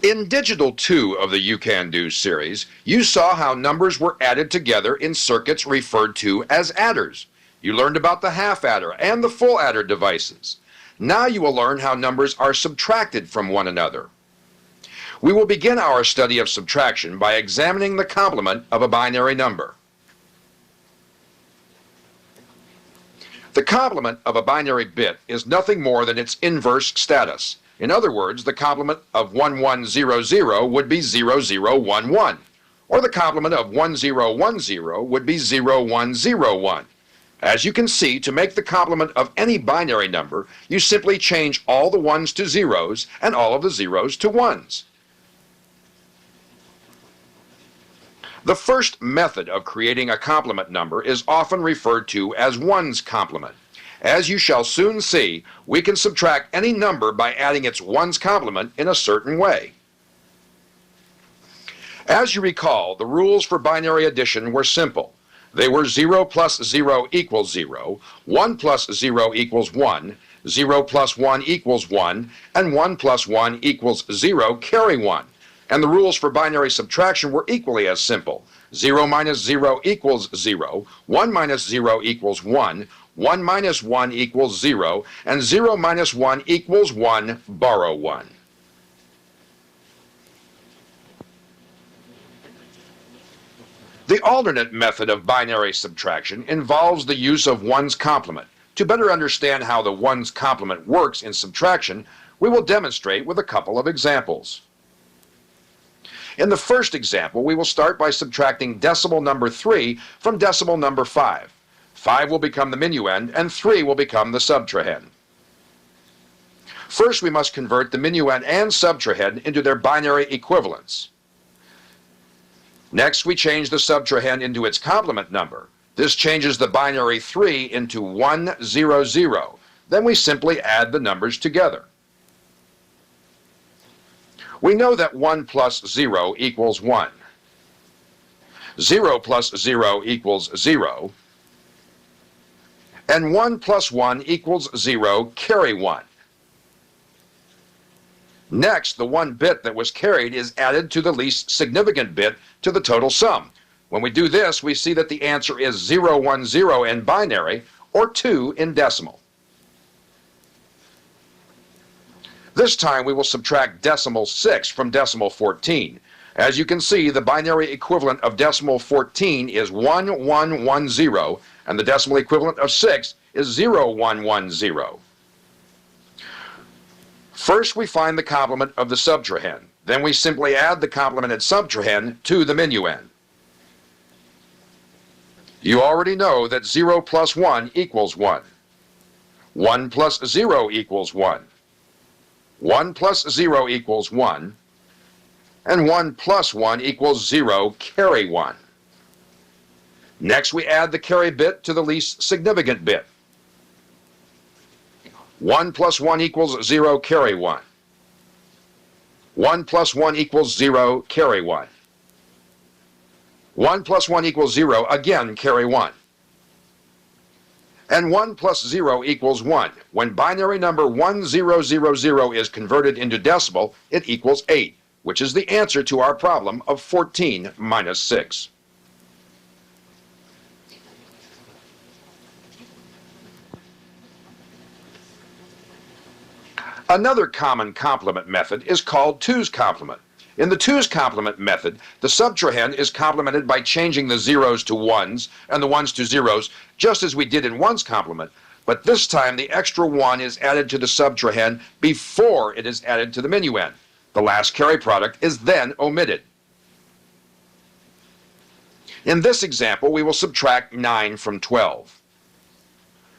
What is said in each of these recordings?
In Digital 2 of the You Can Do series, you saw how numbers were added together in circuits referred to as adders. You learned about the half adder and the full adder devices. Now you will learn how numbers are subtracted from one another. We will begin our study of subtraction by examining the complement of a binary number. The complement of a binary bit is nothing more than its inverse status. In other words, the complement of 1100 would be 0011, or the complement of 1010 would be 0101. As you can see, to make the complement of any binary number, you simply change all the ones to zeros and all of the zeros to ones. The first method of creating a complement number is often referred to as ones complement. As you shall soon see, we can subtract any number by adding its ones complement in a certain way. As you recall, the rules for binary addition were simple. They were 0 plus 0 equals 0, 1 plus 0 equals 1, 0 plus 1 equals 1, and 1 plus 1 equals 0, carry 1. And the rules for binary subtraction were equally as simple. 0 minus 0 equals 0, 1 minus 0 equals 1, 1 minus 1 equals 0, and 0 minus 1 equals 1, borrow 1. The alternate method of binary subtraction involves the use of ones complement. To better understand how the ones complement works in subtraction, we will demonstrate with a couple of examples. In the first example, we will start by subtracting decimal number 3 from decimal number 5. 5 will become the minuend, and 3 will become the subtrahend. First, we must convert the minuend and subtrahend into their binary equivalents. Next, we change the subtrahend into its complement number. This changes the binary 3 into 100. Then we simply add the numbers together. We know that 1 plus 0 equals 1. 0 plus 0 equals 0. And 1 plus 1 equals 0, carry 1. Next, the one bit that was carried is added to the least significant bit to the total sum. When we do this, we see that the answer is 010 in binary, or 2 in decimal. This time we will subtract decimal 6 from decimal 14. As you can see, the binary equivalent of decimal 14 is 1110, and the decimal equivalent of 6 is 0110. First, we find the complement of the subtrahend. Then we simply add the complemented subtrahend to the minuend. You already know that 0 plus 1 equals 1. 1 plus 0 equals 1. 1 plus 0 equals 1. And 1 plus 1 equals 0, carry 1. Next, we add the carry bit to the least significant bit. 1 plus 1 equals 0, carry 1. 1 plus 1 equals 0, carry 1. 1 plus 1 equals 0, again carry 1. And 1 plus 0 equals 1. When binary number 1000 is converted into decimal, it equals 8, which is the answer to our problem of 14 minus 6. Another common complement method is called 2's complement. In the 2's complement method, the subtrahend is complemented by changing the zeros to ones and the ones to zeros, just as we did in 1's complement, but this time the extra 1 is added to the subtrahend before it is added to the minuend. The last carry product is then omitted. In this example, we will subtract 9 from 12.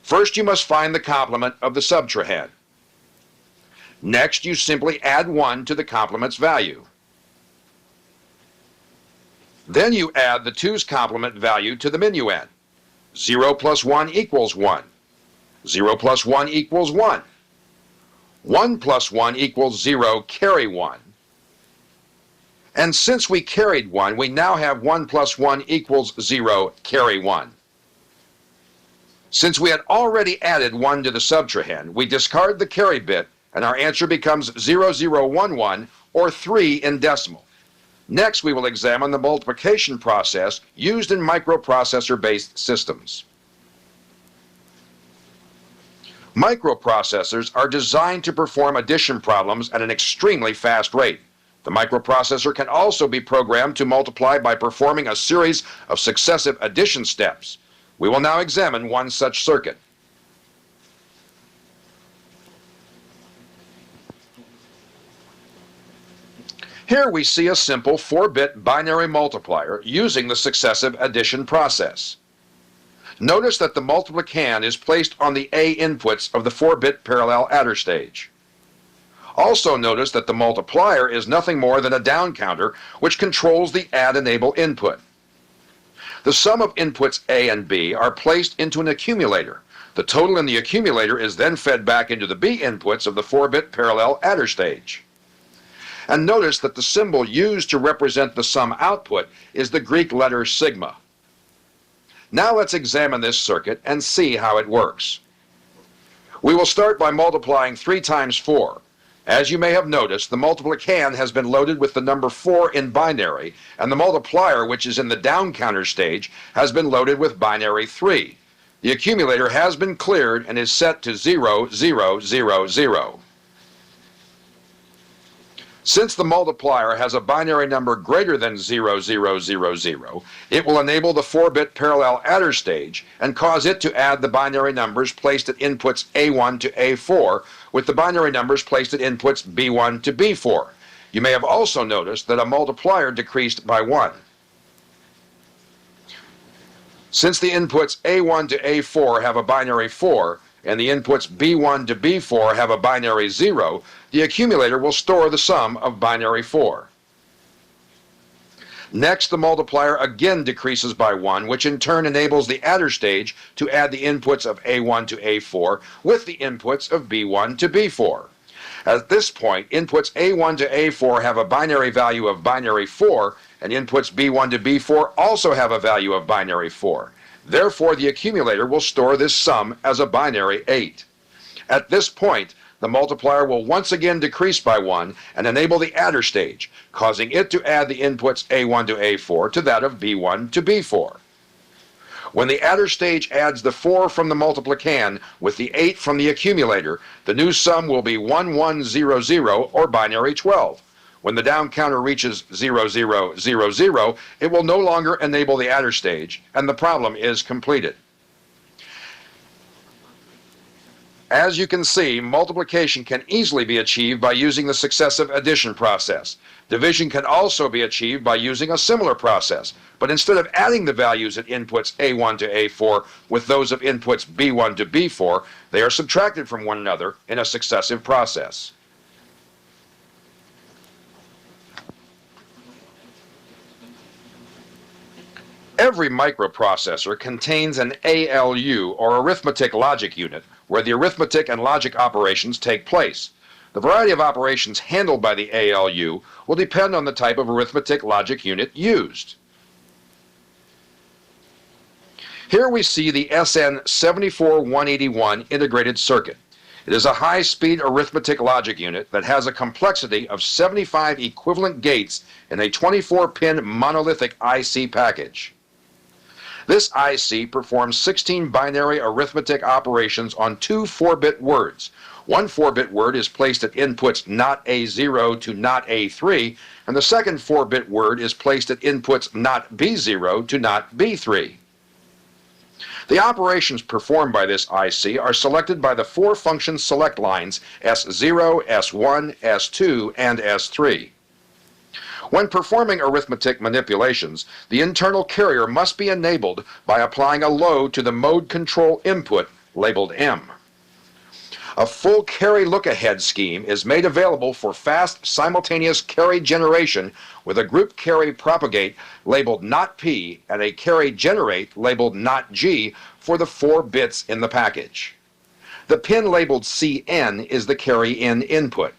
First, you must find the complement of the subtrahend. Next, you simply add 1 to the complement's value. Then you add the 2's complement value to the minuend. 0 plus 1 equals 1. 0 plus 1 equals 1. 1 plus 1 equals 0, carry 1. And since we carried 1, we now have 1 plus 1 equals 0, carry 1. Since we had already added 1 to the subtrahend, we discard the carry bit, and our answer becomes 0011, or 3 in decimal. Next, we will examine the multiplication process used in microprocessor-based systems. Microprocessors are designed to perform addition problems at an extremely fast rate. The microprocessor can also be programmed to multiply by performing a series of successive addition steps. We will now examine one such circuit. Here we see a simple 4-bit binary multiplier using the successive addition process. Notice that the multiplicand is placed on the A inputs of the 4-bit parallel adder stage. Also notice that the multiplier is nothing more than a down counter which controls the add enable input. The sum of inputs A and B are placed into an accumulator. The total in the accumulator is then fed back into the B inputs of the 4-bit parallel adder stage. And notice that the symbol used to represent the sum output is the Greek letter sigma. Now let's examine this circuit and see how it works. We will start by multiplying 3 times 4. As you may have noticed, the multiplicand has been loaded with the number 4 in binary, and the multiplier, which is in the down counter stage, has been loaded with binary 3. The accumulator has been cleared and is set to 0, 0, 0, 0. Since the multiplier has a binary number greater than 0, 0, 0, 0, it will enable the 4-bit parallel adder stage and cause it to add the binary numbers placed at inputs A1 to A4 with the binary numbers placed at inputs B1 to B4. You may have also noticed that a multiplier decreased by 1. Since the inputs A1 to A4 have a binary 4, and the inputs B1 to B4 have a binary 0, the accumulator will store the sum of binary 4. Next, the multiplier again decreases by 1, which in turn enables the adder stage to add the inputs of A1 to A4 with the inputs of B1 to B4. At this point, inputs A1 to A4 have a binary value of binary 4, and inputs B1 to B4 also have a value of binary 4. Therefore, the accumulator will store this sum as a binary 8. At this point, the multiplier will once again decrease by 1 and enable the adder stage, causing it to add the inputs A1 to A4 to that of B1 to B4. When the adder stage adds the 4 from the multiplicand with the 8 from the accumulator, the new sum will be 1100 or binary 12. When the down counter reaches 0000, it will no longer enable the adder stage, and the problem is completed. As you can see, multiplication can easily be achieved by using the successive addition process. Division can also be achieved by using a similar process, but instead of adding the values at inputs A1 to A4 with those of inputs B1 to B4, they are subtracted from one another in a successive process. Every microprocessor contains an ALU, or arithmetic logic unit, where the arithmetic and logic operations take place. The variety of operations handled by the ALU will depend on the type of arithmetic logic unit used. Here we see the SN74181 integrated circuit. It is a high-speed arithmetic logic unit that has a complexity of 75 equivalent gates in a 24-pin monolithic IC package. This IC performs 16 binary arithmetic operations on 2 4-bit words. One 4-bit word is placed at inputs not A0 to not A3, and the second 4-bit word is placed at inputs not B0 to not B3. The operations performed by this IC are selected by the 4 function select lines S0, S1, S2, and S3. When performing arithmetic manipulations, the internal carrier must be enabled by applying a load to the mode control input labeled M. A full carry look-ahead scheme is made available for fast simultaneous carry generation with a group carry propagate labeled not P and a carry generate labeled not G for the 4 bits in the package. The pin labeled CN is the carry-in input,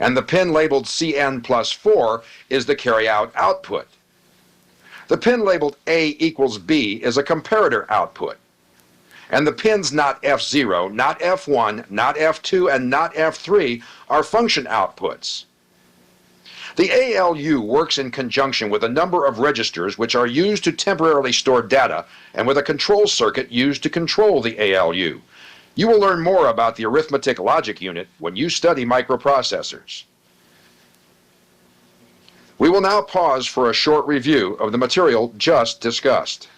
and the pin labeled CN plus 4 is the carry-out output. The pin labeled A equals B is a comparator output. And the pins not F0, not F1, not F2, and not F3 are function outputs. The ALU works in conjunction with a number of registers which are used to temporarily store data and with a control circuit used to control the ALU. You will learn more about the arithmetic logic unit when you study microprocessors. We will now pause for a short review of the material just discussed.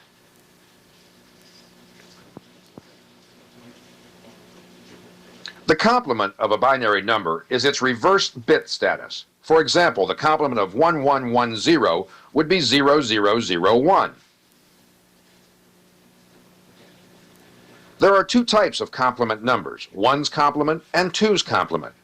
The complement of a binary number is its reverse bit status. For example, the complement of 1110 would be 0001. There are two types of complement numbers, 1's complement and 2's complement.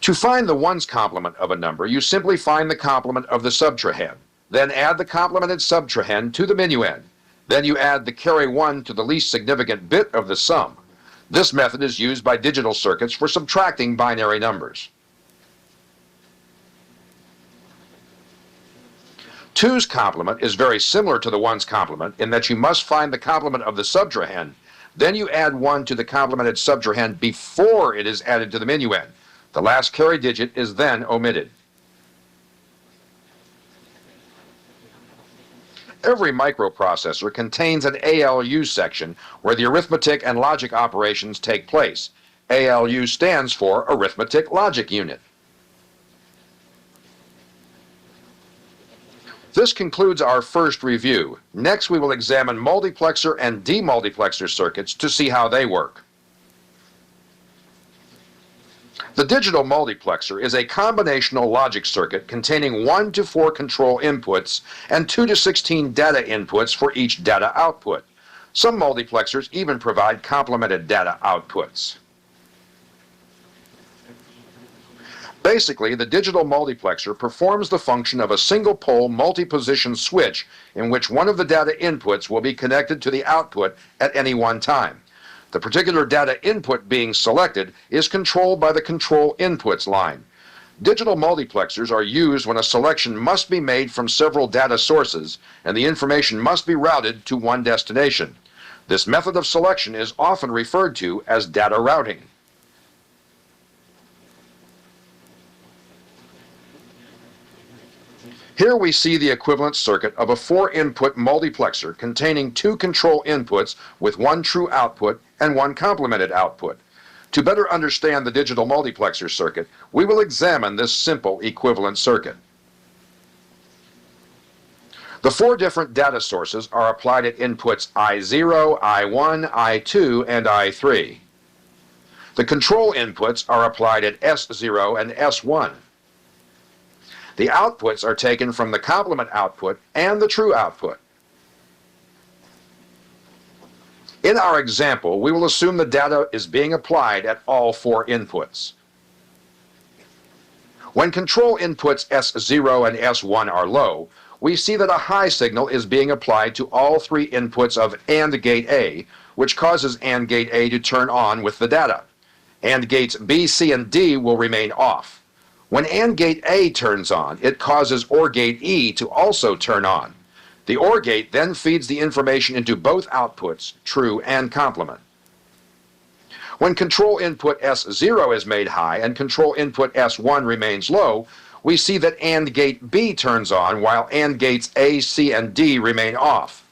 To find the 1's complement of a number, you simply find the complement of the subtrahend, then add the complemented subtrahend to the minuend. Then you add the carry 1 to the least significant bit of the sum. This method is used by digital circuits for subtracting binary numbers. 2's complement is very similar to the 1's complement in that you must find the complement of the subtrahend, then you add 1 to the complemented subtrahend before it is added to the minuend. The last carry digit is then omitted. Every microprocessor contains an ALU section where the arithmetic and logic operations take place. ALU stands for Arithmetic Logic Unit. This concludes our first review. Next, we will examine multiplexer and demultiplexer circuits to see how they work. The digital multiplexer is a combinational logic circuit containing 1 to 4 control inputs and 2 to 16 data inputs for each data output. Some multiplexers even provide complemented data outputs. Basically, the digital multiplexer performs the function of a single-pole multi-position switch in which one of the data inputs will be connected to the output at any one time. The particular data input being selected is controlled by the control inputs line. Digital multiplexers are used when a selection must be made from several data sources and the information must be routed to one destination. This method of selection is often referred to as data routing. Here we see the equivalent circuit of a 4-input multiplexer containing 2 control inputs with 1 true output and 1 complemented output. To better understand the digital multiplexer circuit, we will examine this simple equivalent circuit. The 4 different data sources are applied at inputs I0, I1, I2, and I3. The control inputs are applied at S0 and S1. The outputs are taken from the complement output and the true output. In our example, we will assume the data is being applied at all 4 inputs. When control inputs S0 and S1 are low, we see that a high signal is being applied to all 3 inputs of AND gate A, which causes AND gate A to turn on with the data. AND gates B, C, and D will remain off. When AND gate A turns on, it causes OR gate E to also turn on. The OR gate then feeds the information into both outputs, true and complement. When control input S0 is made high and control input S1 remains low, we see that AND gate B turns on while AND gates A, C, and D remain off.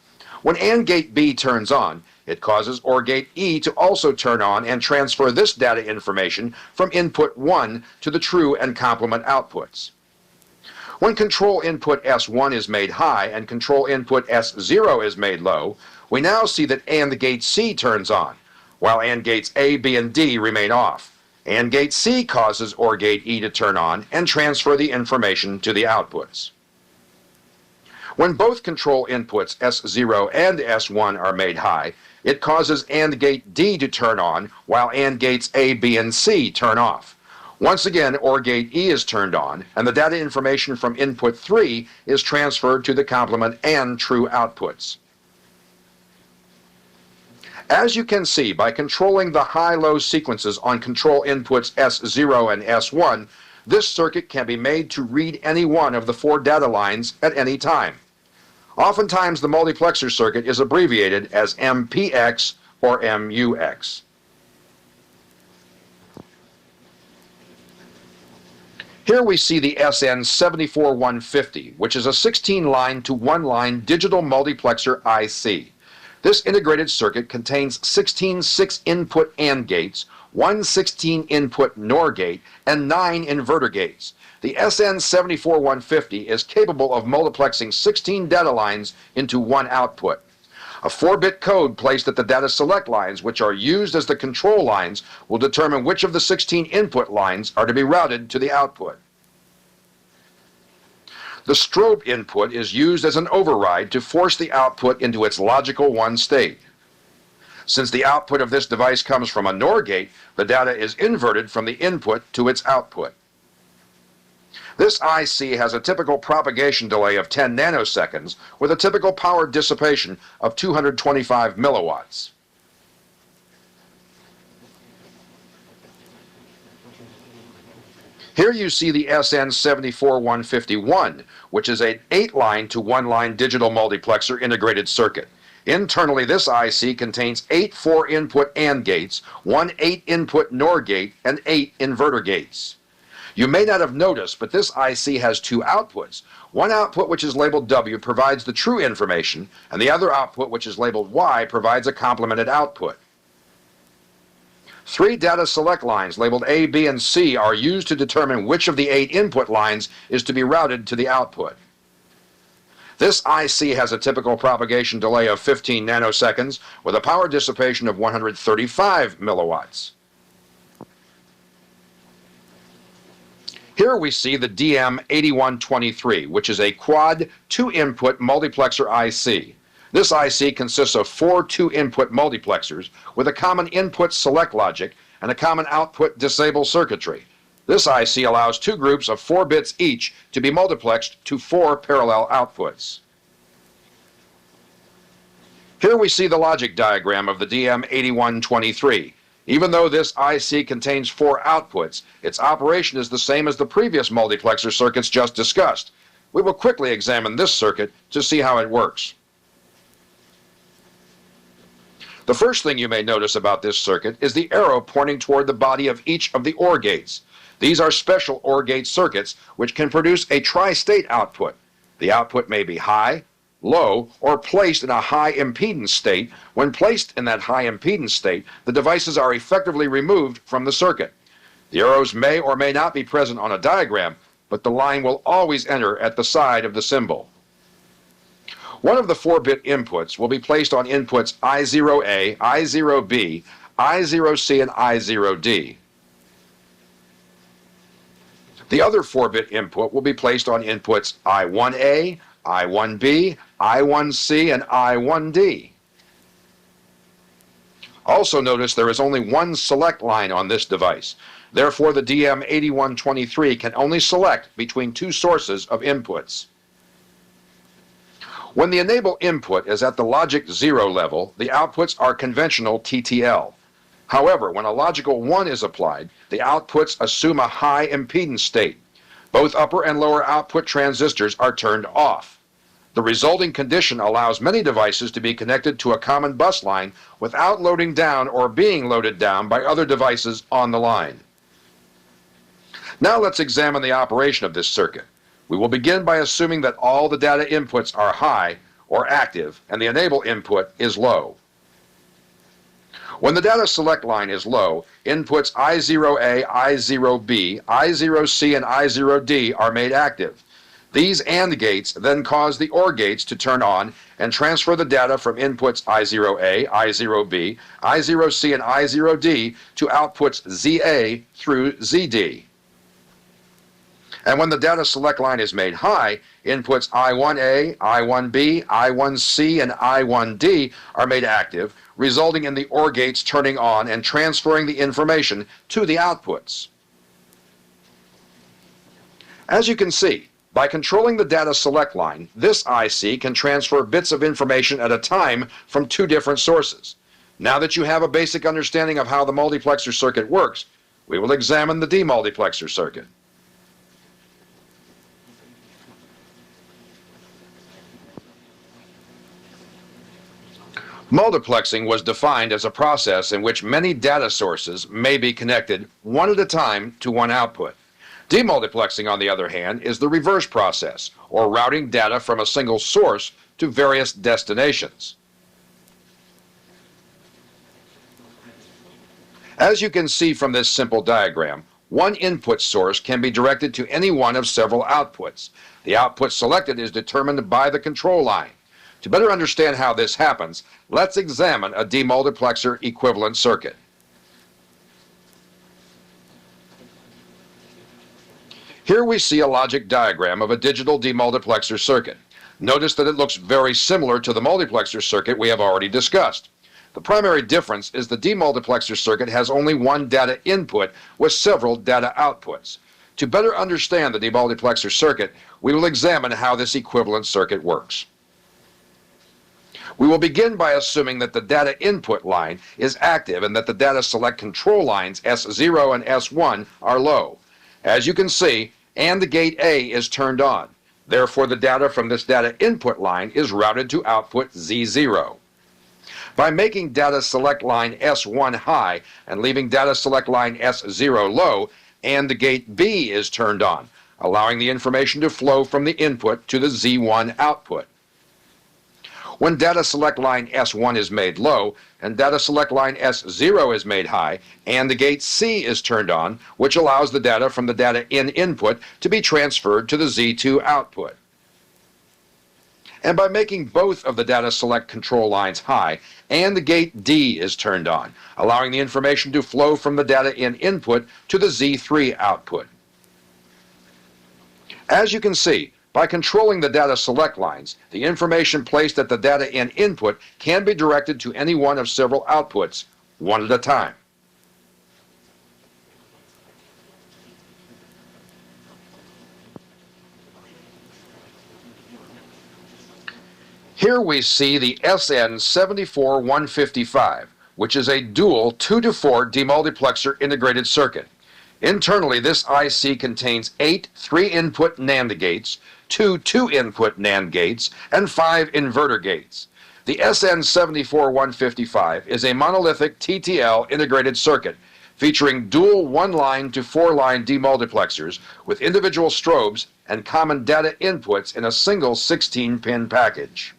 When AND gate B turns on, it causes OR gate E to also turn on and transfer this data information from input 1 to the true and complement outputs. When control input S1 is made high and control input S0 is made low, we now see that AND gate C turns on, while AND gates A, B, and D remain off. AND gate C causes OR gate E to turn on and transfer the information to the outputs. When both control inputs S0 and S1 are made high, it causes AND gate D to turn on while AND gates A, B, and C turn off. Once again, OR gate E is turned on, and the data information from input 3 is transferred to the complement and true outputs. As you can see, by controlling the high-low sequences on control inputs S0 and S1, this circuit can be made to read any one of the 4 data lines at any time. Oftentimes, the multiplexer circuit is abbreviated as MPX or MUX. Here we see the SN74150, which is a 16-line to 1-line digital multiplexer IC. This integrated circuit contains 16 6-input AND gates, one 16-input NOR gate, and 9 inverter gates. The SN74150 is capable of multiplexing 16 data lines into one output. A 4-bit code placed at the data select lines, which are used as the control lines, will determine which of the 16 input lines are to be routed to the output. The strobe input is used as an override to force the output into its logical 1 state. Since the output of this device comes from a NOR gate, the data is inverted from the input to its output. This IC has a typical propagation delay of 10 nanoseconds with a typical power dissipation of 225 milliwatts. Here you see the SN74151, which is an 8-line to 1-line digital multiplexer integrated circuit. Internally, this IC contains 8 4-input AND gates, one 8-input NOR gate, and 8 inverter gates. You may not have noticed, but this IC has 2 outputs. One output, which is labeled W, provides the true information, and the other output, which is labeled Y, provides a complemented output. 3 data select lines labeled A, B, and C are used to determine which of the 8 input lines is to be routed to the output. This IC has a typical propagation delay of 15 nanoseconds with a power dissipation of 135 milliwatts. Here we see the DM8123, which is a quad 2-input multiplexer IC. This IC consists of 4 2-input multiplexers with a common input select logic and a common output disable circuitry. This IC allows 2 groups of 4 bits each to be multiplexed to 4 parallel outputs. Here we see the logic diagram of the DM8123. Even though this IC contains 4 outputs, its operation is the same as the previous multiplexer circuits just discussed. We will quickly examine this circuit to see how it works. The first thing you may notice about this circuit is the arrow pointing toward the body of each of the OR gates. These are special OR gate circuits which can produce a tri-state output. The output may be high, low, or placed in a high impedance state. When placed in that high impedance state, the devices are effectively removed from the circuit. The arrows may or may not be present on a diagram, but the line will always enter at the side of the symbol. One of the 4-bit inputs will be placed on inputs I0A, I0B, I0C, and I0D. The other 4-bit input will be placed on inputs I1A, I1B, I1C, and I1D. Also notice there is only one select line on this device. Therefore, the DM8123 can only select between 2 sources of inputs. When the enable input is at the logic 0 level, the outputs are conventional TTL. However, when a logical 1 is applied, the outputs assume a high impedance state. Both upper and lower output transistors are turned off. The resulting condition allows many devices to be connected to a common bus line without loading down or being loaded down by other devices on the line. Now let's examine the operation of this circuit. We will begin by assuming that all the data inputs are high or active and the enable input is low. When the data select line is low, inputs I0A, I0B, I0C, and I0D are made active. These AND gates then cause the OR gates to turn on and transfer the data from inputs I0A, I0B, I0C, and I0D to outputs ZA through ZD. And when the data select line is made high, inputs I1A, I1B, I1C, and I1D are made active, resulting in the OR gates turning on and transferring the information to the outputs. As you can see, by controlling the data select line, this IC can transfer bits of information at a time from 2 different sources. Now that you have a basic understanding of how the multiplexer circuit works, we will examine the demultiplexer circuit. Multiplexing was defined as a process in which many data sources may be connected one at a time to one output. Demultiplexing, on the other hand, is the reverse process, or routing data from a single source to various destinations. As you can see from this simple diagram, one input source can be directed to any one of several outputs. The output selected is determined by the control line. To better understand how this happens, let's examine a demultiplexer equivalent circuit. Here we see a logic diagram of a digital demultiplexer circuit. Notice that it looks very similar to the multiplexer circuit we have already discussed. The primary difference is the demultiplexer circuit has only one data input with several data outputs. To better understand the demultiplexer circuit, we will examine how this equivalent circuit works. We will begin by assuming that the data input line is active and that the data select control lines S0 and S1 are low. As you can see, and the gate A is turned on. Therefore, the data from this data input line is routed to output Z0. By making data select line S1 high and leaving data select line S0 low, and the gate B is turned on, allowing the information to flow from the input to the Z1 output. When data select line S1 is made low and data select line S0 is made high, and the gate C is turned on, which allows the data from the data in input to be transferred to the Z2 output. And by making both of the data select control lines high, and the gate D is turned on, allowing the information to flow from the data in input to the Z3 output. As you can see, by controlling the data select lines, the information placed at the data in input can be directed to any one of several outputs, one at a time. Here we see the SN74155, which is a dual 2-to-4 demultiplexer integrated circuit. Internally, this IC contains 8 3-input NAND gates, 2 2-input NAND gates, and 5 inverter gates. The SN74155 is a monolithic TTL integrated circuit featuring dual 1-line to 4-line demultiplexers with individual strobes and common data inputs in a single 16-pin package.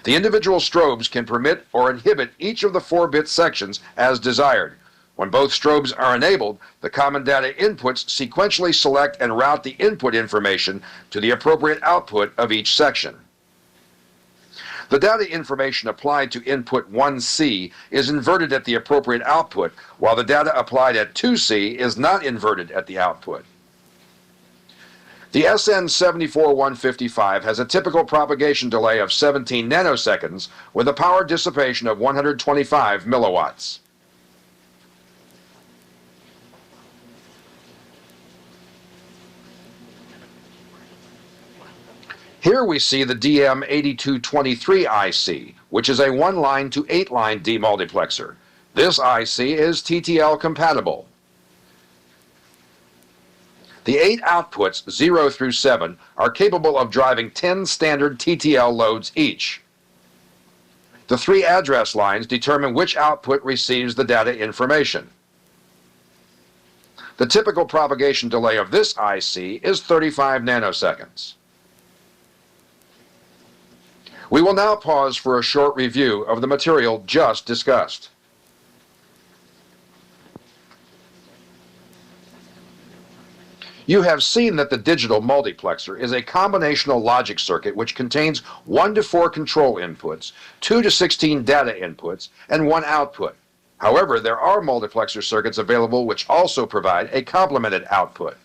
The individual strobes can permit or inhibit each of the 4-bit sections as desired. When both strobes are enabled, the common data inputs sequentially select and route the input information to the appropriate output of each section. The data information applied to input 1C is inverted at the appropriate output, while the data applied at 2C is not inverted at the output. The SN74155 has a typical propagation delay of 17 nanoseconds with a power dissipation of 125 milliwatts. Here we see the DM8223 IC, which is a 1-line to 8-line demultiplexer. This IC is TTL compatible. The 8 outputs, 0 through 7, are capable of driving 10 standard TTL loads each. The 3 address lines determine which output receives the data information. The typical propagation delay of this IC is 35 nanoseconds. We will now pause for a short review of the material just discussed. You have seen that the digital multiplexer is a combinational logic circuit which contains 1 to 4 control inputs, 2 to 16 data inputs, and 1 output. However, there are multiplexer circuits available which also provide a complemented output.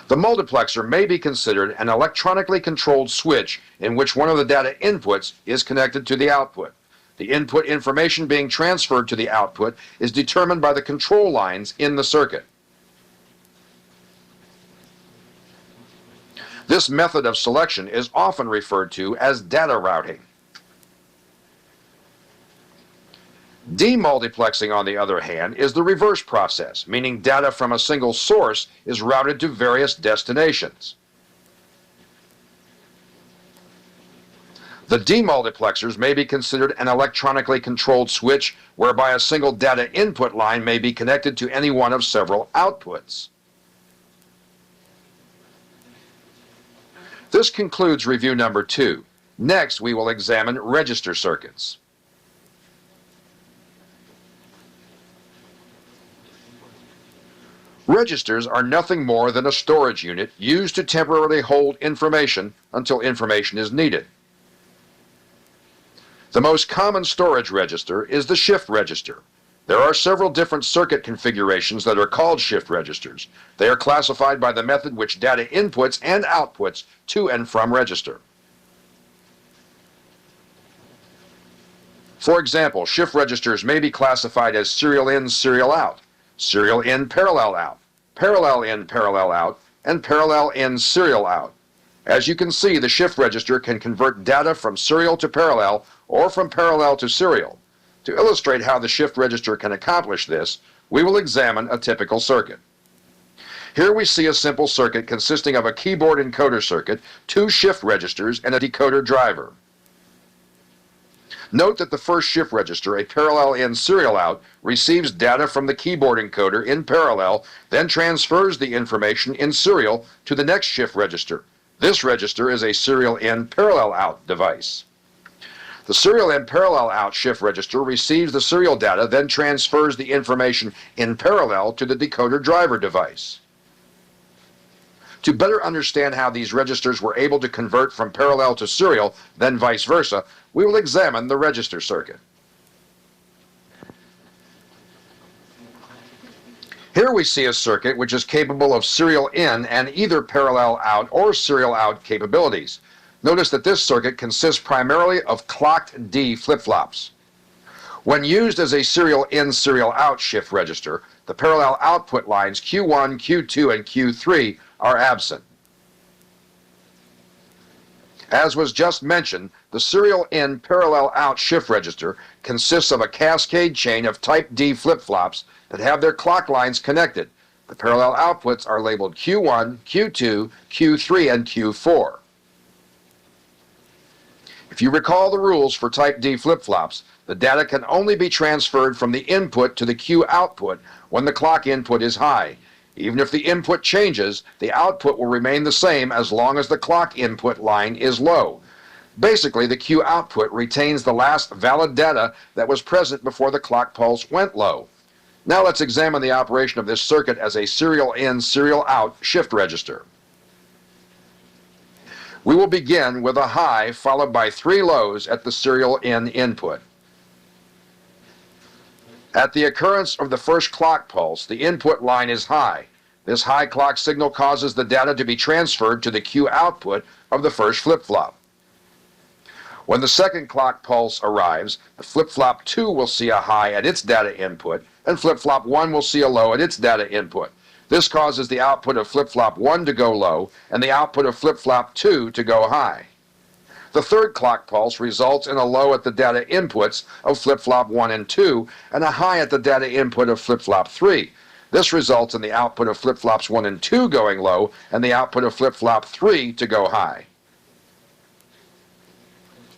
The multiplexer may be considered an electronically controlled switch in which one of the data inputs is connected to the output. The input information being transferred to the output is determined by the control lines in the circuit. This method of selection is often referred to as data routing. Demultiplexing, on the other hand, is the reverse process, meaning data from a single source is routed to various destinations. The demultiplexers may be considered an electronically controlled switch whereby a single data input line may be connected to any one of several outputs. This concludes review number 2. Next, we will examine register circuits. Registers are nothing more than a storage unit used to temporarily hold information until information is needed. The most common storage register is the shift register. There are several different circuit configurations that are called shift registers. They are classified by the method which data inputs and outputs to and from register. For example, shift registers may be classified as serial in, serial out, serial in, parallel out, parallel in, parallel out, and parallel in, serial out. As you can see, the shift register can convert data from serial to parallel or from parallel to serial. To illustrate how the shift register can accomplish this, we will examine a typical circuit. Here we see a simple circuit consisting of a keyboard encoder circuit, 2 shift registers, and a decoder driver. Note that the first shift register, a parallel in serial out, receives data from the keyboard encoder in parallel, then transfers the information in serial to the next shift register. This register is a serial in parallel out device. The serial in parallel out shift register receives the serial data, then transfers the information in parallel to the decoder driver device. To better understand how these registers were able to convert from parallel to serial, then vice versa, we will examine the register circuit. Here we see a circuit which is capable of serial in and either parallel out or serial out capabilities. Notice that this circuit consists primarily of clocked D flip-flops. When used as a serial in, serial out shift register, the parallel output lines Q1, Q2, and Q3 are absent. As was just mentioned, the serial in, parallel out shift register consists of a cascade chain of type D flip-flops that have their clock lines connected. The parallel outputs are labeled Q1, Q2, Q3, and Q4. If you recall the rules for type D flip-flops, the data can only be transferred from the input to the Q output when the clock input is high. Even if the input changes, the output will remain the same as long as the clock input line is low. Basically, the Q output retains the last valid data that was present before the clock pulse went low. Now let's examine the operation of this circuit as a serial in, serial out shift register. We will begin with a high followed by 3 lows at the serial in input. At the occurrence of the first clock pulse, the input line is high. This high clock signal causes the data to be transferred to the Q output of the first flip-flop. When the second clock pulse arrives, the flip-flop 2 will see a high at its data input, and flip-flop 1 will see a low at its data input. This causes the output of flip-flop 1 to go low and the output of flip-flop 2 to go high. The third clock pulse results in a low at the data inputs of flip-flop 1 and 2 and a high at the data input of flip-flop 3. This results in the output of flip-flops 1 and 2 going low and the output of flip-flop 3 to go high.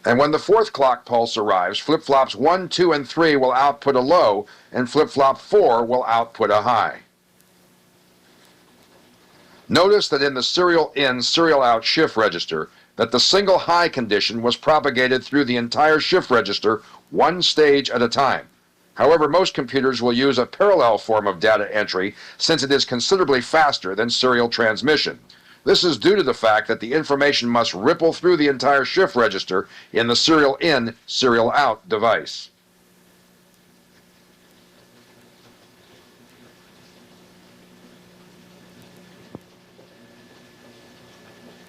And when the fourth clock pulse arrives, flip-flops 1, 2, and 3 will output a low and flip-flop 4 will output a high. Notice that in the serial in, serial out shift register, that the single high condition was propagated through the entire shift register one stage at a time. However, most computers will use a parallel form of data entry since it is considerably faster than serial transmission. This is due to the fact that the information must ripple through the entire shift register in the serial in, serial out device.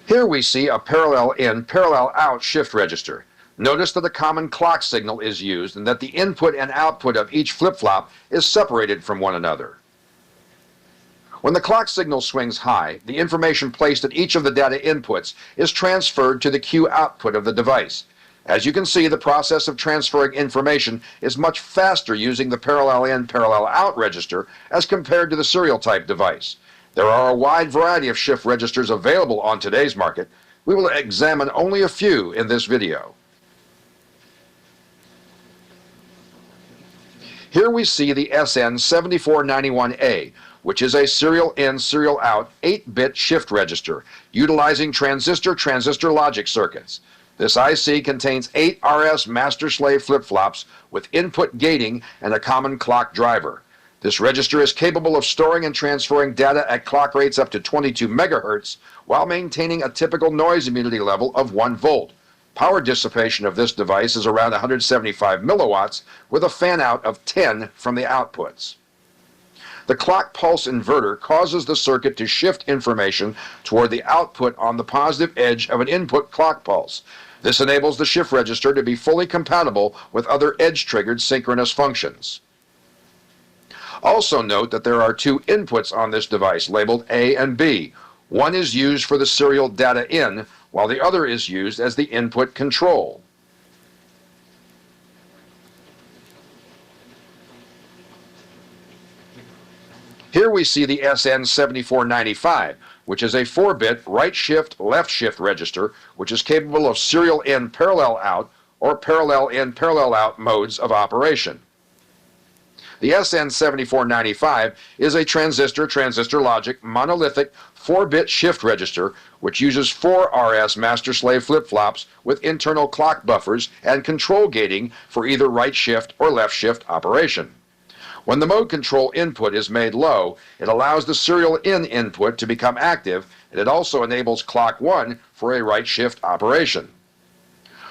Here we see a parallel in, parallel out shift register. Notice that a common clock signal is used and that the input and output of each flip-flop is separated from one another. When the clock signal swings high, the information placed at each of the data inputs is transferred to the Q output of the device. As you can see, the process of transferring information is much faster using the parallel in, parallel out register as compared to the serial type device. There are a wide variety of shift registers available on today's market. We will examine only a few in this video. Here we see the SN7491A, which is a serial in, serial out 8-bit shift register utilizing transistor logic circuits. This IC contains 8 RS master-slave flip-flops with input gating and a common clock driver. This register is capable of storing and transferring data at clock rates up to 22 megahertz while maintaining a typical noise immunity level of 1 volt. Power dissipation of this device is around 175 milliwatts with a fan-out of 10 from the outputs. The clock pulse inverter causes the circuit to shift information toward the output on the positive edge of an input clock pulse. This enables the shift register to be fully compatible with other edge-triggered synchronous functions. Also note that there are 2 inputs on this device labeled A and B. One is used for the serial data in, while the other is used as the input control. Here we see the SN7495, which is a 4-bit right shift, left shift register, which is capable of serial in, parallel out, or parallel in, parallel out modes of operation. The SN7495 is a transistor logic monolithic 4-bit shift register which uses 4 RS master-slave flip-flops with internal clock buffers and control gating for either right shift or left shift operation. When the mode control input is made low, it allows the serial in input to become active, and it also enables clock 1 for a right shift operation.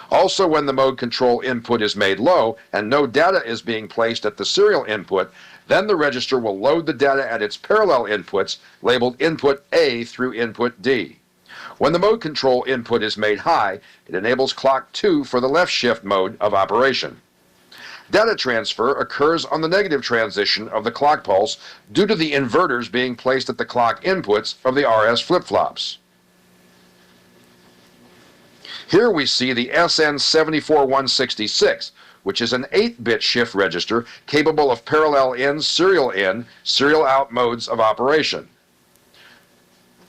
Also, when the mode control input is made low and no data is being placed at the serial input, then the register will load the data at its parallel inputs labeled input A through input D. When the mode control input is made high, it enables clock 2 for the left shift mode of operation. Data transfer occurs on the negative transition of the clock pulse due to the inverters being placed at the clock inputs of the RS flip-flops. Here we see the SN74166, which is an 8-bit shift register capable of parallel in, serial out modes of operation.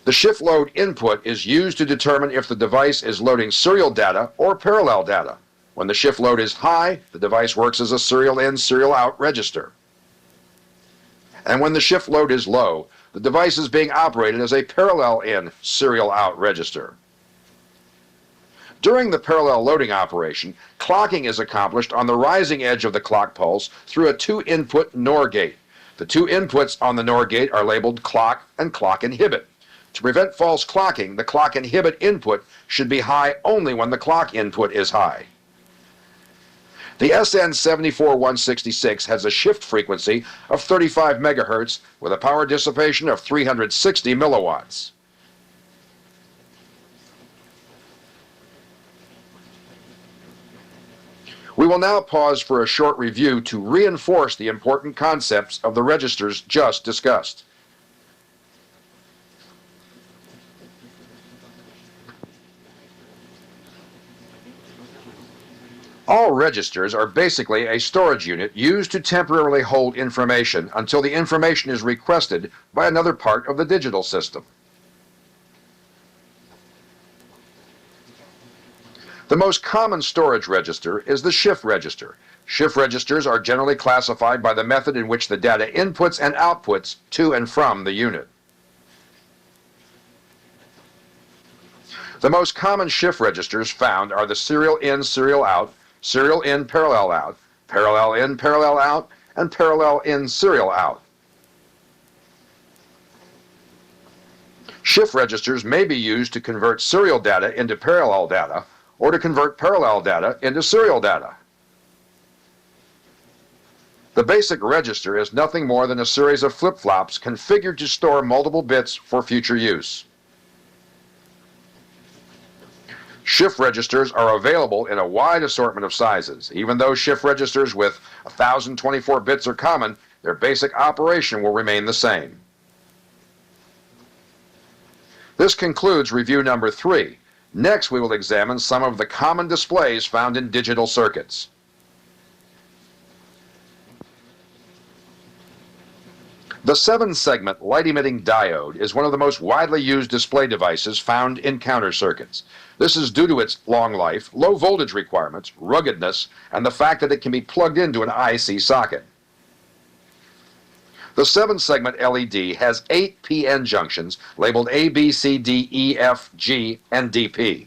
The shift load input is used to determine if the device is loading serial data or parallel data. When the shift load is high, the device works as a serial in, serial out register. And when the shift load is low, the device is being operated as a parallel in, serial out register. During the parallel loading operation, clocking is accomplished on the rising edge of the clock pulse through a 2-input NOR gate. The 2 inputs on the NOR gate are labeled clock and clock inhibit. To prevent false clocking, the clock inhibit input should be high only when the clock input is high. The SN74166 has a shift frequency of 35 megahertz with a power dissipation of 360 milliwatts. We will now pause for a short review to reinforce the important concepts of the registers just discussed. All registers are basically a storage unit used to temporarily hold information until the information is requested by another part of the digital system. The most common storage register is the shift register. Shift registers are generally classified by the method in which the data inputs and outputs to and from the unit. The most common shift registers found are the serial in, serial out, serial in, parallel out, parallel in, parallel out, and parallel in, serial out. Shift registers may be used to convert serial data into parallel data, or to convert parallel data into serial data. The basic register is nothing more than a series of flip-flops configured to store multiple bits for future use. Shift registers are available in a wide assortment of sizes. Even though shift registers with 1024 bits are common, their basic operation will remain the same. This concludes review number 3. Next, we will examine some of the common displays found in digital circuits. The 7-segment light-emitting diode is one of the most widely used display devices found in counter circuits. This is due to its long life, low voltage requirements, ruggedness, and the fact that it can be plugged into an IC socket. The 7-segment LED has 8 PN junctions labeled A, B, C, D, E, F, G, and DP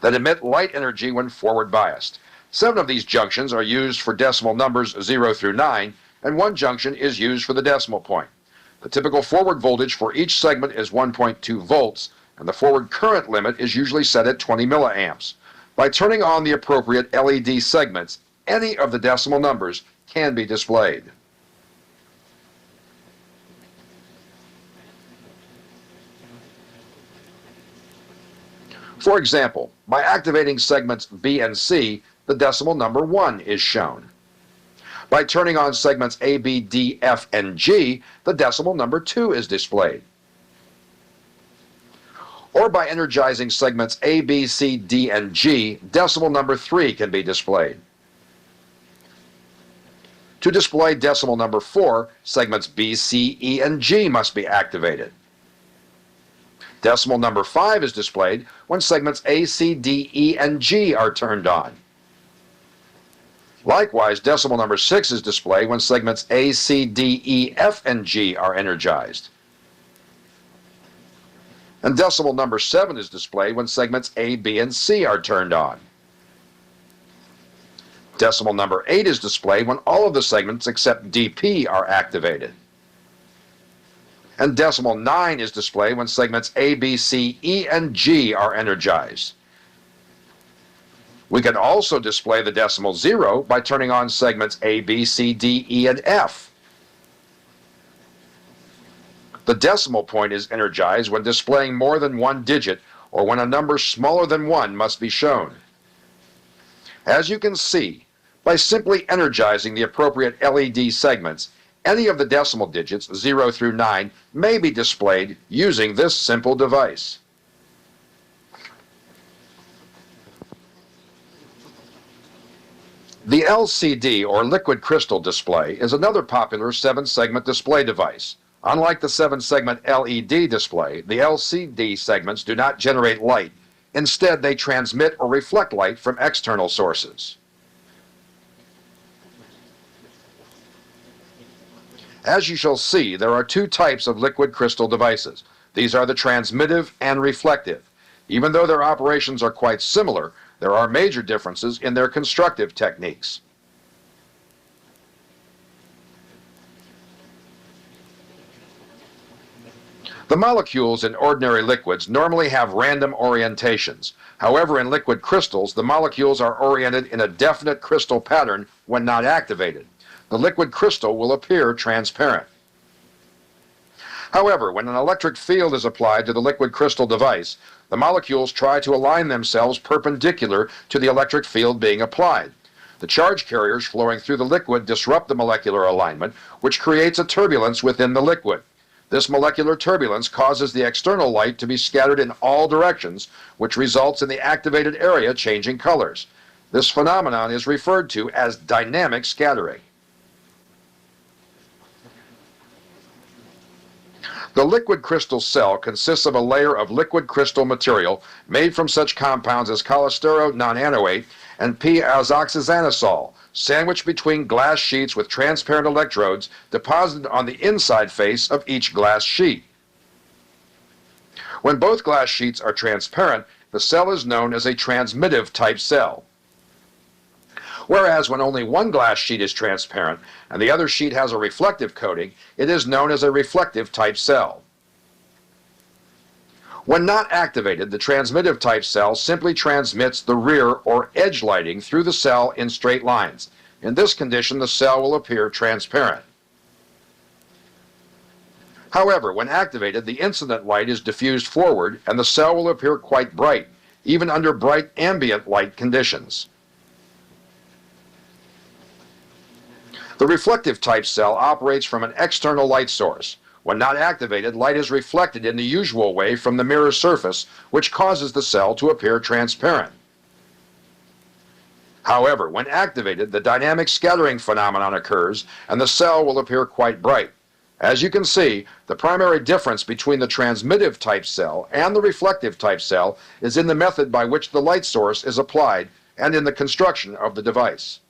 that emit light energy when forward biased. 7 of these junctions are used for decimal numbers 0 through 9, and 1 junction is used for the decimal point. The typical forward voltage for each segment is 1.2 volts, and the forward current limit is usually set at 20 milliamps. By turning on the appropriate LED segments, any of the decimal numbers can be displayed. For example, by activating segments B and C, the decimal number 1 is shown. By turning on segments A, B, D, F, and G, the decimal number 2 is displayed. Or by energizing segments A, B, C, D, and G, decimal number 3 can be displayed. To display decimal number 4, segments B, C, E, and G must be activated. Decimal number 5 is displayed when segments A, C, D, E, and G are turned on. Likewise, decimal number 6 is displayed when segments A, C, D, E, F, and G are energized. And decimal number 7 is displayed when segments A, B, and C are turned on. Decimal number 8 is displayed when all of the segments except DP are activated. And decimal 9 is displayed when segments A, B, C, E, and G are energized. We can also display the decimal 0 by turning on segments A, B, C, D, E, and F. The decimal point is energized when displaying more than 1 digit or when a number smaller than 1 must be shown. As you can see, by simply energizing the appropriate LED segments, any of the decimal digits 0 through 9 may be displayed using this simple device. The LCD, or liquid crystal display, is another popular 7-segment display device. Unlike the 7-segment LED display, the LCD segments do not generate light. Instead, they transmit or reflect light from external sources. As you shall see, there are 2 types of liquid crystal devices. These are the transmittive and reflective. Even though their operations are quite similar, there are major differences in their constructive techniques. The molecules in ordinary liquids normally have random orientations. However, in liquid crystals, the molecules are oriented in a definite crystal pattern when not activated. The liquid crystal will appear transparent. However, when an electric field is applied to the liquid crystal device, the molecules try to align themselves perpendicular to the electric field being applied. The charge carriers flowing through the liquid disrupt the molecular alignment, which creates a turbulence within the liquid. This molecular turbulence causes the external light to be scattered in all directions, which results in the activated area changing colors. This phenomenon is referred to as dynamic scattering. The liquid crystal cell consists of a layer of liquid crystal material made from such compounds as cholesterol nonanoate and p-azoxyxanisole, sandwiched between glass sheets with transparent electrodes deposited on the inside face of each glass sheet. When both glass sheets are transparent, the cell is known as a transmittive type cell. Whereas when only one glass sheet is transparent and the other sheet has a reflective coating, it is known as a reflective type cell. When not activated, the transmittive type cell simply transmits the rear or edge lighting through the cell in straight lines. In this condition, the cell will appear transparent. However, when activated, the incident light is diffused forward and the cell will appear quite bright, even under bright ambient light conditions. The reflective type cell operates from an external light source. When not activated, light is reflected in the usual way from the mirror surface, which causes the cell to appear transparent. However, when activated, the dynamic scattering phenomenon occurs and the cell will appear quite bright. As you can see, the primary difference between the transmittive type cell and the reflective type cell is in the method by which the light source is applied and in the construction of the device.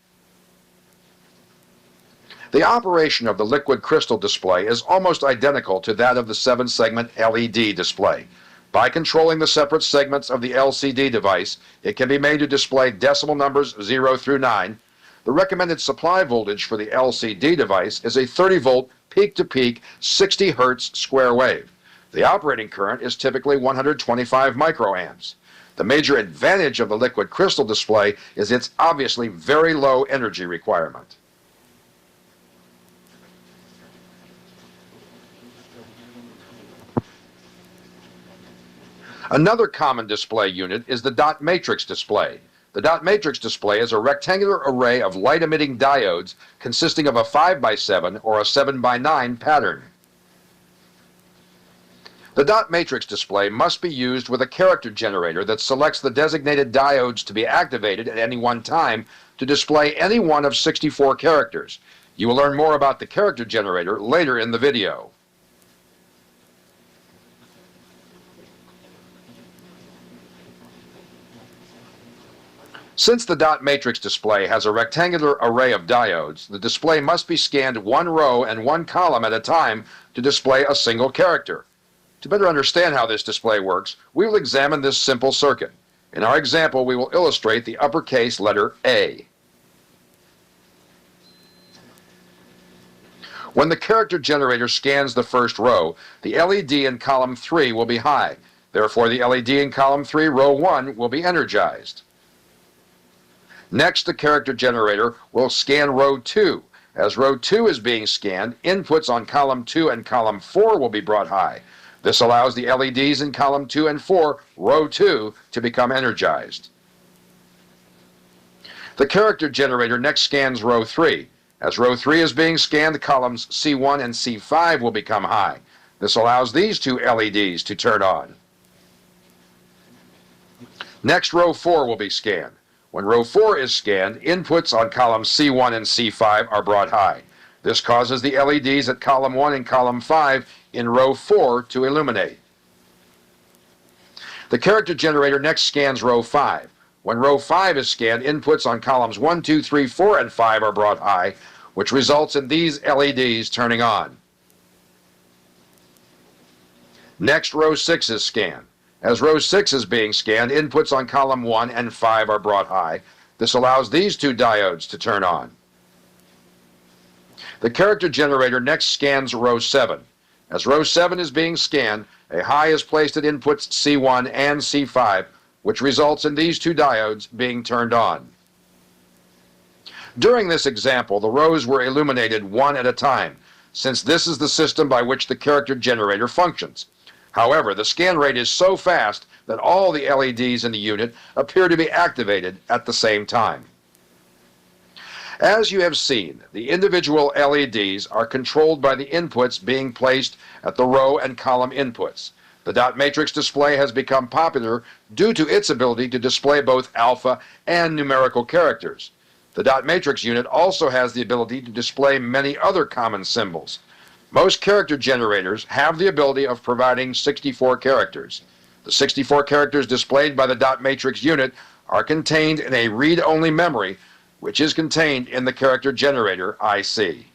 The operation of the liquid crystal display is almost identical to that of the 7-segment LED display. By controlling the separate segments of the LCD device, it can be made to display decimal numbers 0 through 9. The recommended supply voltage for the LCD device is a 30-volt peak-to-peak 60 Hz square wave. The operating current is typically 125 microamps. The major advantage of the liquid crystal display is its obviously very low energy requirement. Another common display unit is the dot matrix display. The dot matrix display is a rectangular array of light-emitting diodes consisting of a 5x7 or a 7x9 pattern. The dot matrix display must be used with a character generator that selects the designated diodes to be activated at any one time to display any one of 64 characters. You will learn more about the character generator later in the video. Since the dot matrix display has a rectangular array of diodes, the display must be scanned one row and one column at a time to display a single character. To better understand how this display works, we will examine this simple circuit. In our example, we will illustrate the uppercase letter A. When the character generator scans the first row, the LED in column 3 will be high. Therefore, the LED in column 3, row 1, will be energized. Next, the character generator will scan row 2. As row 2 is being scanned, inputs on column 2 and column 4 will be brought high. This allows the LEDs in column 2 and 4, row 2, to become energized. The character generator next scans row 3. As row 3 is being scanned, columns C1 and C5 will become high. This allows these two LEDs to turn on. Next, row 4 will be scanned. When row 4 is scanned, inputs on columns C1 and C5 are brought high. This causes the LEDs at column 1 and column 5 in row 4 to illuminate. The character generator next scans row 5. When row 5 is scanned, inputs on columns 1, 2, 3, 4, and 5 are brought high, which results in these LEDs turning on. Next, row 6 is scanned. As row 6 is being scanned, inputs on column 1 and 5 are brought high. This allows these two diodes to turn on. The character generator next scans row 7. As row 7 is being scanned, a high is placed at inputs C1 and C5, which results in these two diodes being turned on. During this example, the rows were illuminated one at a time, since this is the system by which the character generator functions. However, the scan rate is so fast that all the LEDs in the unit appear to be activated at the same time. As you have seen, the individual LEDs are controlled by the inputs being placed at the row and column inputs. The dot matrix display has become popular due to its ability to display both alpha and numerical characters. The dot matrix unit also has the ability to display many other common symbols. Most character generators have the ability of providing 64 characters. The 64 characters displayed by the dot matrix unit are contained in a read-only memory, which is contained in the character generator IC.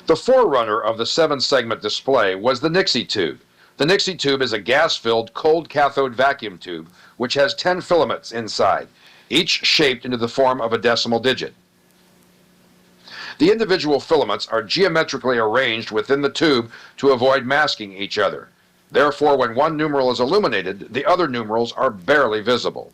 The forerunner of the 7-segment display was the Nixie tube. The Nixie tube is a gas-filled cold cathode vacuum tube which has 10 filaments inside, each shaped into the form of a decimal digit. The individual filaments are geometrically arranged within the tube to avoid masking each other. Therefore, when one numeral is illuminated, the other numerals are barely visible.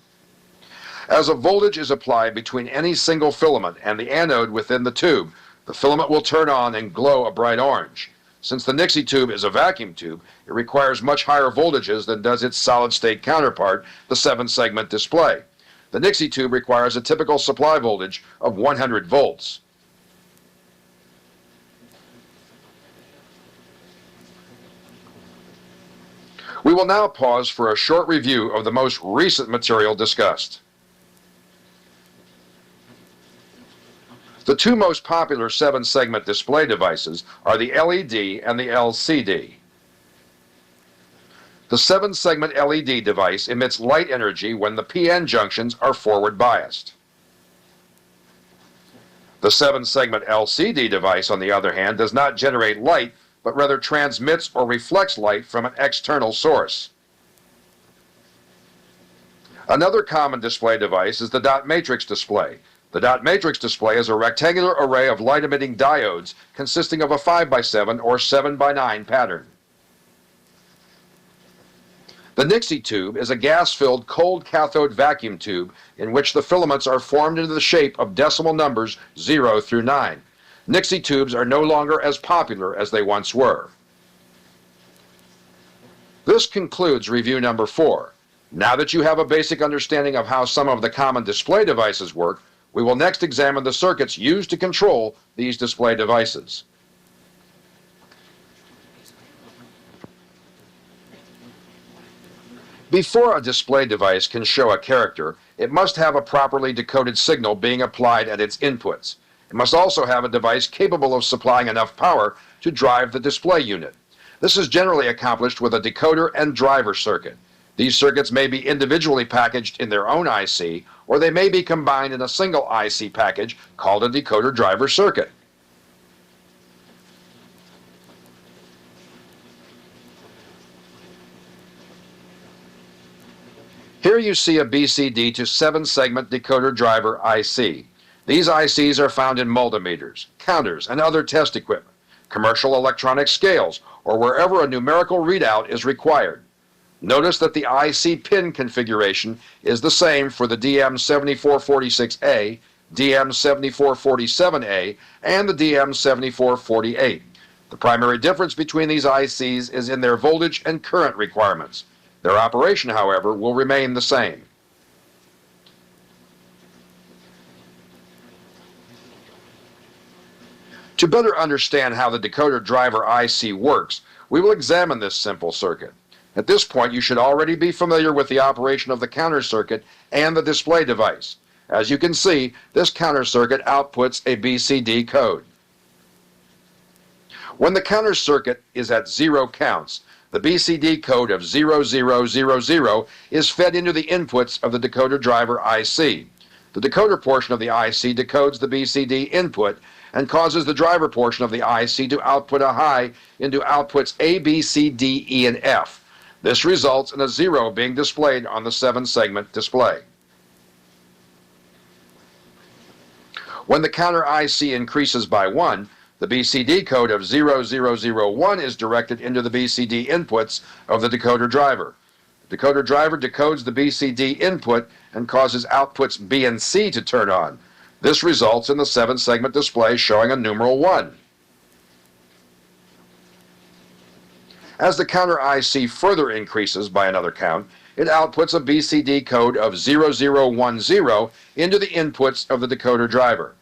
As a voltage is applied between any single filament and the anode within the tube, the filament will turn on and glow a bright orange. Since the Nixie tube is a vacuum tube, it requires much higher voltages than does its solid-state counterpart, the 7-segment display. The Nixie tube requires a typical supply voltage of 100 volts. We will now pause for a short review of the most recent material discussed. The two most popular 7-segment display devices are the LED and the LCD. The 7-segment LED device emits light energy when the PN junctions are forward biased. The 7-segment LCD device, on the other hand, does not generate light, but rather transmits or reflects light from an external source. Another common display device is the dot matrix display. The dot matrix display is a rectangular array of light-emitting diodes consisting of a 5x7 or 7x9 pattern. The Nixie tube is a gas-filled cold cathode vacuum tube in which the filaments are formed into the shape of decimal numbers 0 through 9. Nixie tubes are no longer as popular as they once were. This concludes review number 4. Now that you have a basic understanding of how some of the common display devices work, we will next examine the circuits used to control these display devices. Before a display device can show a character, it must have a properly decoded signal being applied at its inputs. It must also have a device capable of supplying enough power to drive the display unit. This is generally accomplished with a decoder and driver circuit. These circuits may be individually packaged in their own IC, or they may be combined in a single IC package called a decoder driver circuit. Here you see a BCD to 7-segment decoder driver IC. These ICs are found in multimeters, counters, and other test equipment, commercial electronic scales, or wherever a numerical readout is required. Notice that the IC pin configuration is the same for the DM7446A, DM7447A, and the DM7448. The primary difference between these ICs is in their voltage and current requirements. Their operation, however, will remain the same. To better understand how the decoder driver IC works, we will examine this simple circuit. At this point, you should already be familiar with the operation of the counter circuit and the display device. As you can see, this counter circuit outputs a BCD code. When the counter circuit is at 0 counts, the BCD code of 0000 is fed into the inputs of the decoder driver IC. The decoder portion of the IC decodes the BCD input and causes the driver portion of the IC to output a high into outputs A, B, C, D, E, and F. This results in a 0 being displayed on the 7-segment display. When the counter IC increases by 1, the BCD code of 0001 is directed into the BCD inputs of the decoder driver. The decoder driver decodes the BCD input and causes outputs B and C to turn on. This results in the 7-segment display showing a numeral 1. As the counter IC further increases by another count, it outputs a BCD code of 0010 into the inputs of the decoder driver.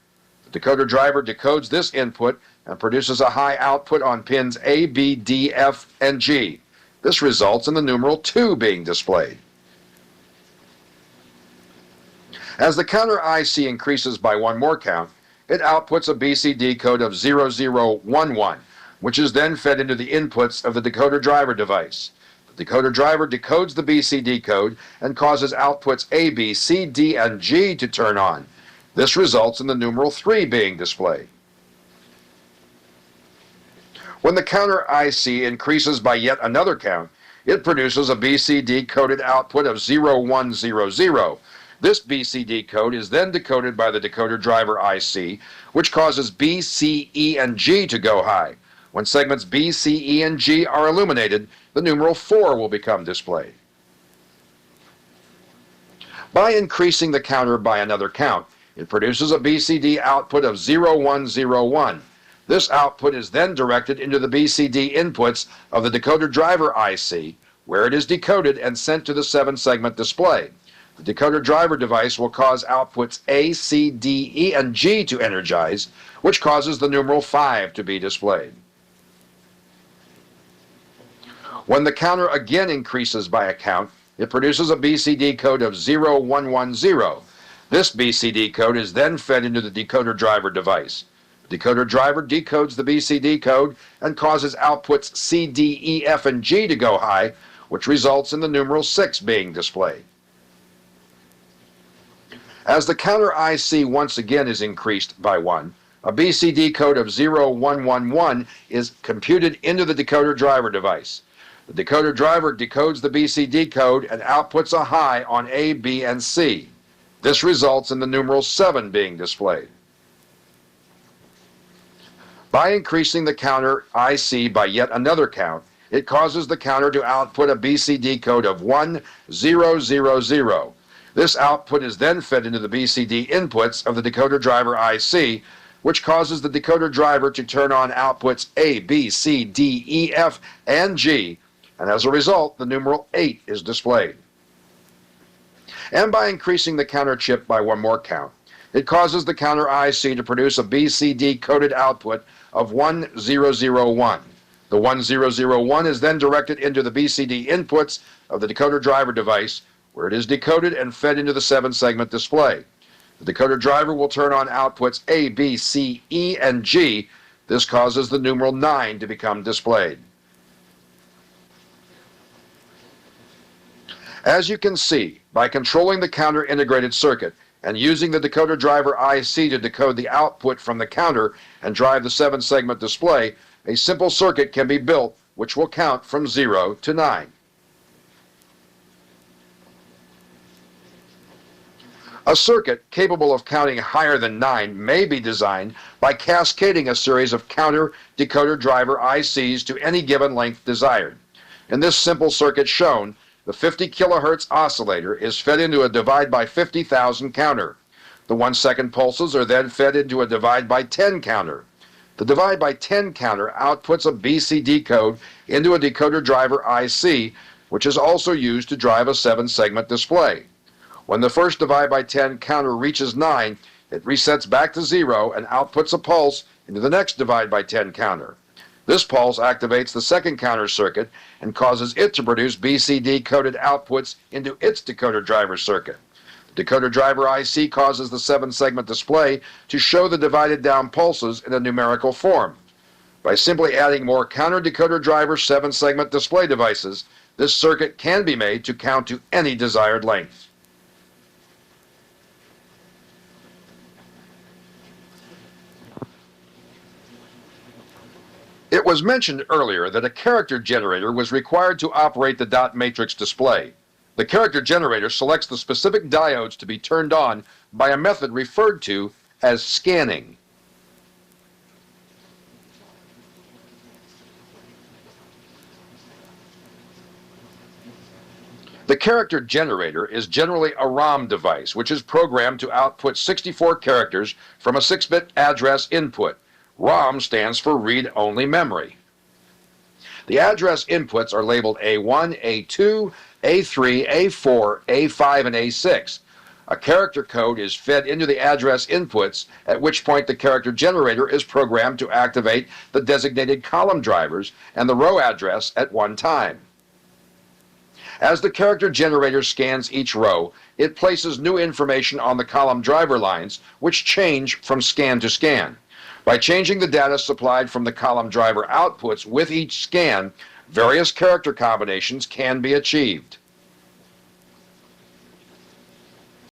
The decoder driver decodes this input and produces a high output on pins A, B, D, F, and G. This results in the numeral 2 being displayed. As the counter IC increases by one more count, it outputs a BCD code of 0011, which is then fed into the inputs of the decoder driver device. The decoder driver decodes the BCD code and causes outputs A, B, C, D, and G to turn on. This results in the numeral 3 being displayed. When the counter IC increases by yet another count, it produces a BCD coded output of 0100. This BCD code is then decoded by the decoder driver IC, which causes B, C, E, and G to go high. When segments B, C, E, and G are illuminated, the numeral 4 will become displayed. By increasing the counter by another count, it produces a BCD output of 0101. This output is then directed into the BCD inputs of the decoder driver IC, where it is decoded and sent to the 7-segment display. The decoder driver device will cause outputs A, C, D, E, and G to energize, which causes the numeral 5 to be displayed. When the counter again increases by a count, it produces a BCD code of 0110. This BCD code is then fed into the decoder driver device. The decoder driver decodes the BCD code and causes outputs C, D, E, F, and G to go high, which results in the numeral 6 being displayed. As the counter IC once again is increased by 1, a BCD code of 0111 is computed into the decoder driver device. The decoder driver decodes the BCD code and outputs a high on A, B, and C. This results in the numeral 7 being displayed. By increasing the counter IC by yet another count, it causes the counter to output a BCD code of 1000. This output is then fed into the BCD inputs of the decoder driver IC, which causes the decoder driver to turn on outputs A, B, C, D, E, F, and G, and as a result, the numeral 8 is displayed. And by increasing the counter chip by one more count, it causes the counter IC to produce a BCD coded output of 1001. The 1001 is then directed into the BCD inputs of the decoder driver device, where it is decoded and fed into the 7-segment display. The decoder driver will turn on outputs A, B, C, E, and G. This causes the numeral 9 to become displayed. As you can see, by controlling the counter integrated circuit and using the decoder driver IC to decode the output from the counter and drive the 7-segment display, a simple circuit can be built which will count from 0 to 9. A circuit capable of counting higher than 9 may be designed by cascading a series of counter decoder driver ICs to any given length desired. In this simple circuit shown, the 50 kilohertz oscillator is fed into a divide by 50,000 counter. The 1-second pulses are then fed into a divide by 10 counter. The divide by 10 counter outputs a BCD code into a decoder driver IC, which is also used to drive a 7-segment display. When the first divide by 10 counter reaches 9, it resets back to 0 and outputs a pulse into the next divide by 10 counter. This pulse activates the second counter circuit and causes it to produce BCD-coded outputs into its decoder driver circuit. The decoder driver IC causes the 7-segment display to show the divided down pulses in a numerical form. By simply adding more counter decoder driver 7-segment display devices, this circuit can be made to count to any desired length. It was mentioned earlier that a character generator was required to operate the dot matrix display. The character generator selects the specific diodes to be turned on by a method referred to as scanning. The character generator is generally a ROM device, which is programmed to output 64 characters from a 6-bit address input. ROM stands for read-only memory. The address inputs are labeled A1, A2, A3, A4, A5, and A6. A character code is fed into the address inputs, at which point the character generator is programmed to activate the designated column drivers and the row address at one time. As the character generator scans each row, it places new information on the column driver lines, which change from scan to scan. By changing the data supplied from the column driver outputs with each scan, various character combinations can be achieved.